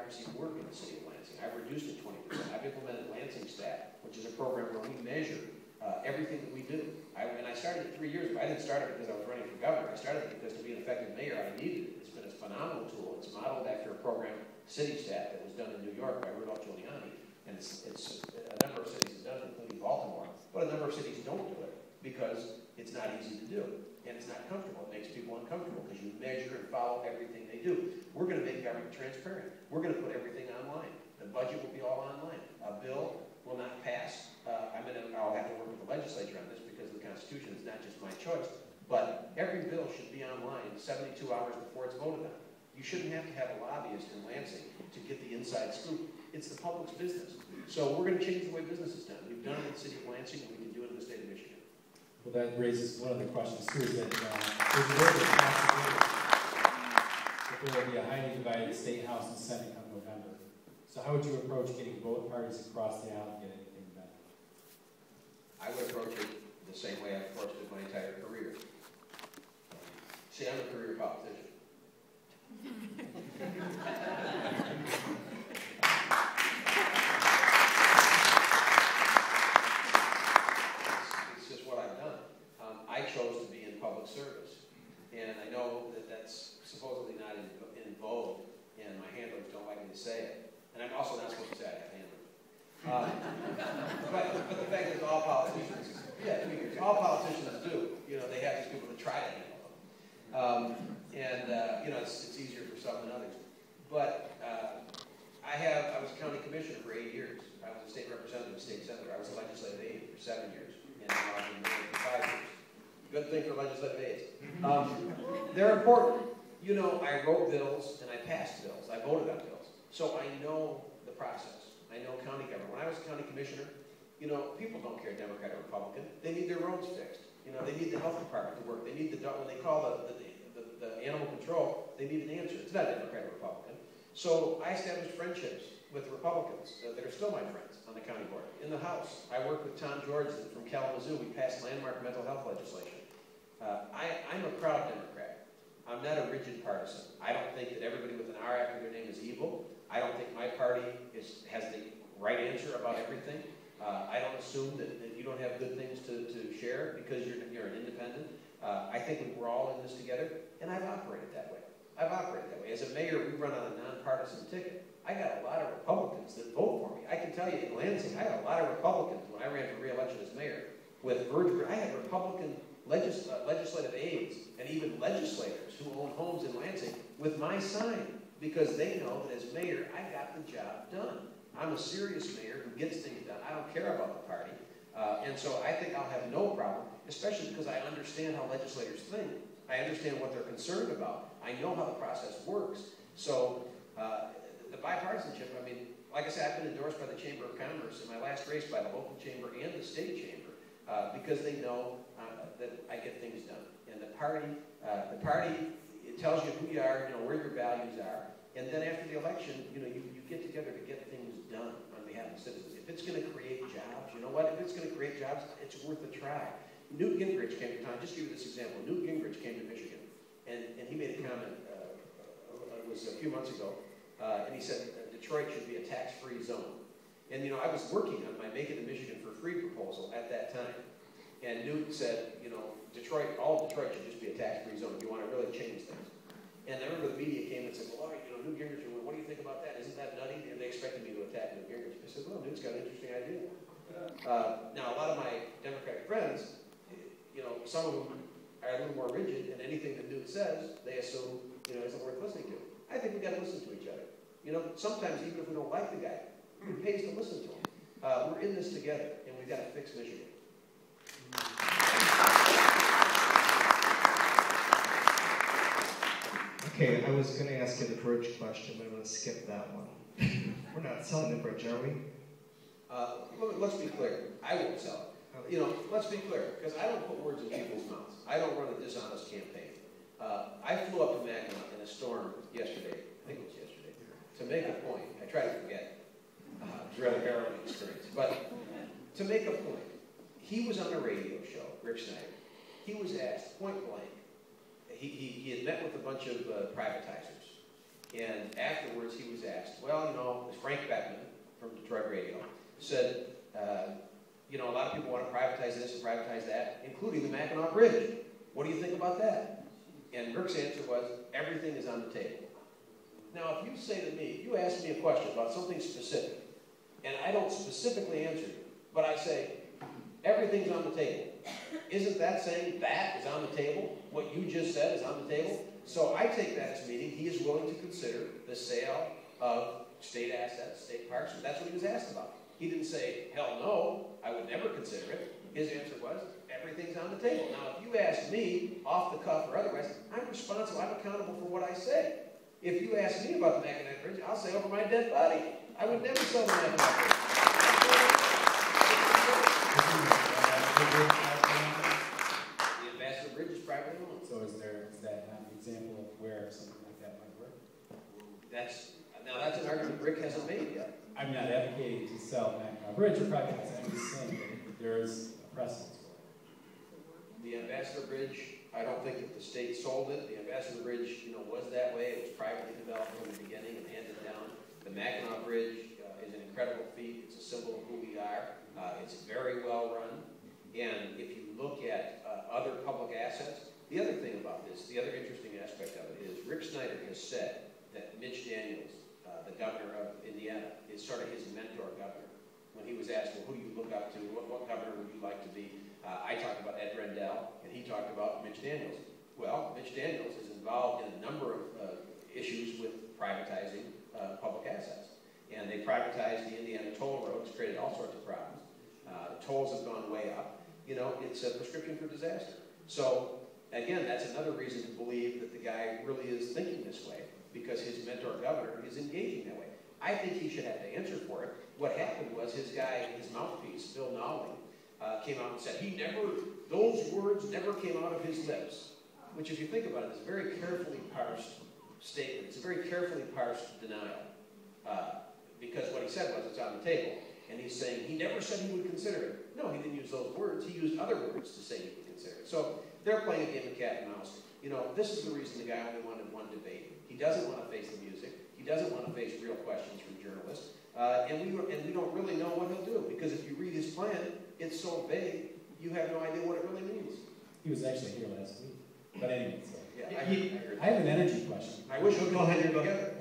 bureaucracy work in the city of Lansing. I've reduced it 20%. I've implemented Lansing Stat, which is a program where we measure everything that we do. And I started it 3 years ago. I didn't start it because I was running for governor. I started it because to be an effective mayor, I needed it. It's been a phenomenal tool. It's modeled after a program, City Stat, that was done in New York by Rudolph Giuliani. And it's a number of cities have done it, including Baltimore. But a number of cities don't do it because it's not easy to do. And it's not comfortable. It makes people uncomfortable because you measure and follow everything they do. We're going to make government transparent. We're going to put everything online. The budget will be all online. A bill will not pass. I'll have to work with the legislature on this because the Constitution is not just my choice. But every bill should be online 72 hours before it's voted on. You shouldn't have to have a lobbyist in Lansing to get the inside scoop. It's the public's business. So we're going to change the way business is done. We've done it in the city of Lansing, and we can do it in the state of Michigan. Well, that raises one of the questions, too, is that there's a little bit of possibility that there will be a highly divided state house and Senate come November. So how would you approach getting both parties across the aisle to get anything done? I would approach it the same way I've approached it my entire career. See, I'm a career politician. It's just what I've done. I chose to be in public service. And I know that that's supposedly not in vogue, and my handlers don't like me to say it. And I'm also not supposed to say I have handlers. But the fact is, all politicians, all politicians do. You know, they have these people that try to handle them. You know, it's easier for some than others. But I was a county commissioner for 8 years. I was a state representative, state senator. I was a legislative aide for 7 years. And now I've been mayor for 5 years. Good thing for legislative aides. They're important. You know, I wrote bills and I passed bills. I voted on bills. So I know the process. I know county government. When I was county commissioner, you know, people don't care Democrat or Republican. They need their roads fixed. You know, they need the health department to work. They need when they call the animal control, they need an answer. It's not Democrat or Republican. So I established friendships with Republicans that are still my friends on the county board. In the House, I worked with Tom George from Kalamazoo. We passed landmark mental health legislation. I'm a proud Democrat. I'm not a rigid partisan. I don't think that everybody with an R after their name is evil. I don't think my party has the right answer about everything. I don't assume that you don't have good things to share because you're an independent. I think we're all in this together, and I've operated that way. As a mayor, we run on a nonpartisan ticket. I got a lot of Republicans that vote for me. I can tell you in Lansing, I had a lot of Republicans when I ran for re-election as mayor. With Virg, I had Republican legislative aides and even legislators who own homes in Lansing with my sign because they know that as mayor, I got the job done. I'm a serious mayor who gets things done. I don't care about the party. And so I think I'll have no problem, especially because I understand how legislators think. I understand what they're concerned about. I know how the process works. So the bipartisanship, I mean, like I said, I've been endorsed by the Chamber of Commerce in my last race by the local chamber and the state chamber because they know that I get things done. And the party, it tells you who you are, you know, where your values are. And then after the election, you know, you get together to get things done on behalf of citizens. If it's going to create jobs, you know what? If it's going to create jobs, it's worth a try. Newt Gingrich came to town. Just give you this example. Newt Gingrich came to Michigan, and he made a comment. It was a few months ago, and he said Detroit should be a tax-free zone. And you know, I was working on my Make It in Michigan for Free proposal at that time, and Newt said, you know, all of Detroit should just be a tax-free zone if you want to really change things. And I remember the media came and said, well, all right, you know, Newt Gingrich, what do you think about that? Isn't that nutty? And they expected me to attack Newt Gingrich. I said, well, Newt's got an interesting idea. Now, a lot of my Democratic friends, you know, some of them are a little more rigid, and anything that Newt says, they assume, you know, isn't worth listening to. I think we've got to listen to each other. You know, sometimes even if we don't like the guy, it pays to listen to him. We're in this together, and we've got to fix Michigan. Okay, I was going to ask you the bridge question, but I'm going to skip that one. We're not selling the bridge, are we? Let's be clear. I won't sell it. You know, let's be clear, because I don't put words in people's mouths. I don't run a dishonest campaign. I flew up to Magna in a storm yesterday, I think it was yesterday, to make a point. I try to forget. It's a really harrowing experience. But to make a point, he was on a radio show, Rick Snyder. He was asked, point blank, he had met with a bunch of privatizers. And afterwards he was asked, well, Chapman from Detroit Radio, said, you know, a lot of people want to privatize this and privatize that, including the Mackinac Bridge. What do you think about that? And Virg's answer was, everything is on the table. Now, if you say to me, if you ask me a question about something specific, and I don't specifically answer you, but I say, everything's on the table, isn't that saying that is on the table? What you just said is on the table? So I take that as meaning he is willing to consider the sale of state assets, state parks, and that's what he was asked about. He didn't say, hell no, I would never consider it. His answer was, everything's on the table. Now, if you ask me, off the cuff or otherwise, I'm responsible, I'm accountable for what I say. If you ask me about the Mackinac Bridge, I'll say over my dead body. I would never sell the Mackinac Bridge. The Ambassador Bridge is privately owned. So is that an example of where something like that might work? That's an argument Rick hasn't made yet. I'm not advocating to sell Mackinac Bridge or privatize it. I'm just saying that there is a precedent for it. The Ambassador Bridge, I don't think that the state sold it. The Ambassador Bridge, you know, was that way. It was privately developed from the beginning and handed down. The Mackinac Bridge is an incredible feat. It's a symbol of who we are. It's very well run. And if you look at other public assets, the other thing about this, the other interesting aspect of it is Rick Snyder has said that Mitch Daniels, the governor of Indiana, is sort of his mentor governor. When he was asked, well, who do you look up to? What governor would you like to be? I talked about Ed Rendell, and he talked about Mitch Daniels. Well, Mitch Daniels is involved in a number of issues with privatizing public assets. And they privatized the Indiana toll roads, created all sorts of problems. The tolls have gone way up. You know, it's a prescription for disaster. So, again, that's another reason to believe that the guy really is thinking this way, because his mentor governor is engaging that way. I think he should have to answer for it. What happened was his guy, his mouthpiece, Bill Nowling, came out and said those words never came out of his lips. Which, if you think about it, is a very carefully parsed statement. It's a very carefully parsed denial. Because what he said was, it's on the table. And he's saying he never said he would consider it. No, he didn't use those words. He used other words to say he would consider it. So they're playing a game of cat and mouse. You know, this is the reason the guy only wanted one debate. He doesn't want to face the music. He doesn't want to face real questions from journalists. And we don't really know what he'll do. Because if you read his plan, it's so vague, you have no idea what it really means. He was actually here last week. But anyway, so. Yeah, I have an energy question. I wish we could all hang together.